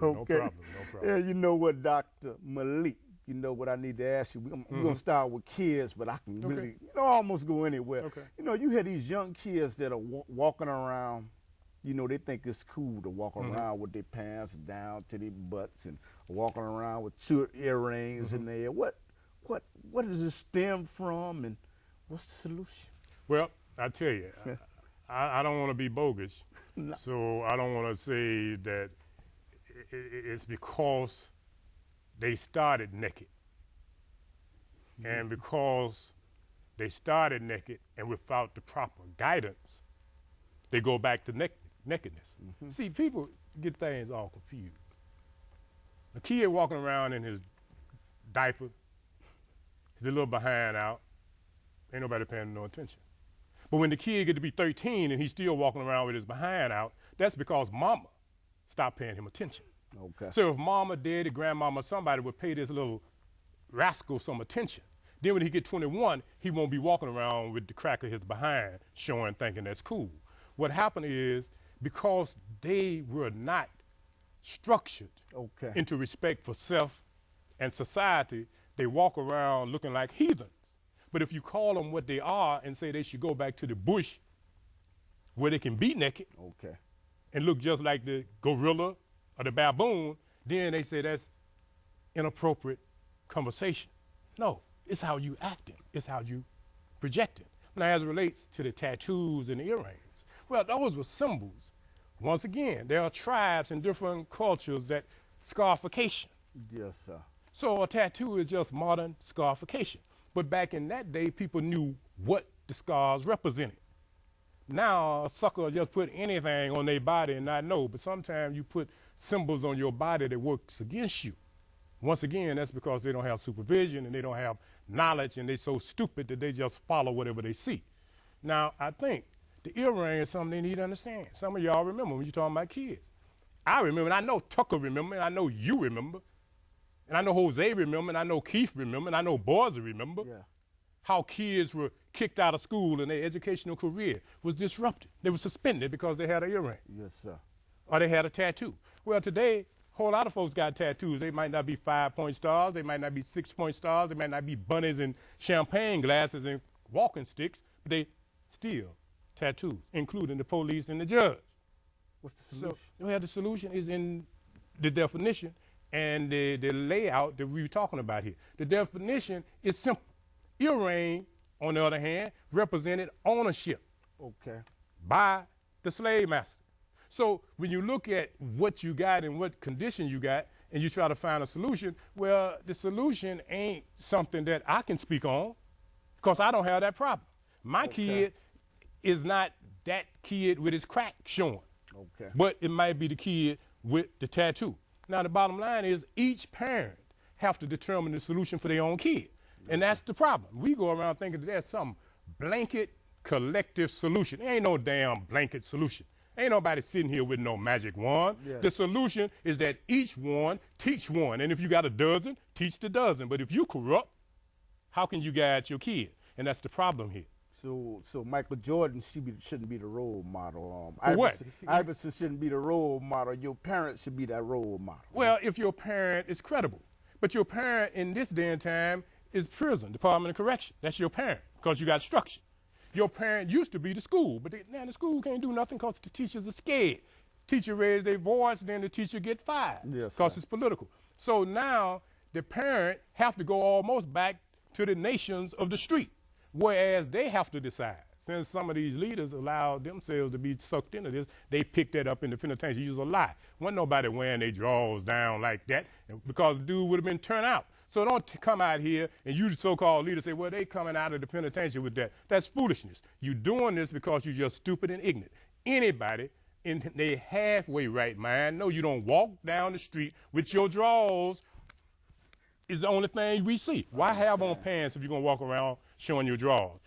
No Okay. problem, no problem. Yeah, you know what, Dr. Malik? You know what I need to ask you? We're gonna start with kids, but I can Okay. really, almost go anywhere. Okay. You hear these young kids that are walking around. They think it's cool to walk around with their pants down to their butts and walking around with two earrings in there. What does this stem from, and what's the solution? Well, I tell you, I don't want to be bogus, No. so I don't want to say that it's because they started naked. And because they started naked and without the proper guidance, they go back to nakedness. See, people get things all confused. A kid walking around in his diaper, he's a little behind out, ain't nobody paying no attention. But when the kid get to be 13 and he's still walking around with his behind out, that's because mama stopped paying him attention. Okay. So if mama, daddy, grandmama, somebody would pay this little rascal some attention, then when he get 21, he won't be walking around with the crack of his behind showing, thinking that's cool. What happened is because they were not structured into respect for self and society, they walk around looking like heathens. But if you call them what they are and say they should go back to the bush where they can be naked and look just like the gorilla or the baboon, then they say that's inappropriate conversation. No, it's how you acting. It's how you projecting. Now, as it relates to the tattoos and the earrings, well, those were symbols. Once again, there are tribes and different cultures that scarification. Yes, sir. So a tattoo is just modern scarification. But back in that day, people knew what the scars represented. Now, a sucker will just put anything on their body and not know. But sometimes you put symbols on your body that works against you. Once again, that's because they don't have supervision and they don't have knowledge, and they're so stupid that they just follow whatever they see. Now, I think the earring is something they need to understand. Some of y'all remember when you're talking about kids. I remember, and I know Tucker remember, and I know you remember, and I know Jose remember, and I know Keith remember, and I know Bosey remember how kids were kicked out of school and their educational career was disrupted. They were suspended because they had an earring. Yes, sir. Or they had a tattoo. Well, today, a whole lot of folks got tattoos. They might not be 5-point stars. They might not be 6-point stars. They might not be bunnies and champagne glasses and walking sticks, but they still tattoos, including the police and the judge. What's the solution? So, the solution is in the definition and the layout that we were talking about here. The definition is simple. Earring, on the other hand, represented ownership by the slave master. So when you look at what you got and what condition you got, and you try to find a solution, well, the solution ain't something that I can speak on because I don't have that problem. My kid is not that kid with his crack showing, but it might be the kid with the tattoo. Now, the bottom line is each parent have to determine the solution for their own kid. And that's the problem. We go around thinking that there's some blanket collective solution. There ain't no damn blanket solution. Ain't nobody sitting here with no magic wand. The solution is that each one teach one. And if you got a dozen, teach the dozen. But if you corrupt, how can you guide your kid? And that's the problem here. So Michael Jordan shouldn't be the role model. Iverson shouldn't be the role model. Your parents should be that role model. Well, if your parent is credible. But your parent in this day and time is prison, Department of Correction. That's your parent because you got structure. Your parent used to be the school, but now the school can't do nothing because the teachers are scared. Teacher raise their voice, then the teacher get fired because it's political. So now the parent have to go almost back to the nations of the street, whereas they have to decide. Since some of these leaders allowed themselves to be sucked into this, they picked that up in the penitentiary. It was a lie. Wasn't nobody wearing their drawers down like that because the dude would have been turned out. So don't come out here and you, the so-called leader, say, well, they coming out of the penitentiary with that. That's foolishness. You're doing this because you're just stupid and ignorant. Anybody in their halfway right mind know you don't walk down the street with your drawers is the only thing we see. Why have on pants if you're going to walk around showing your drawers?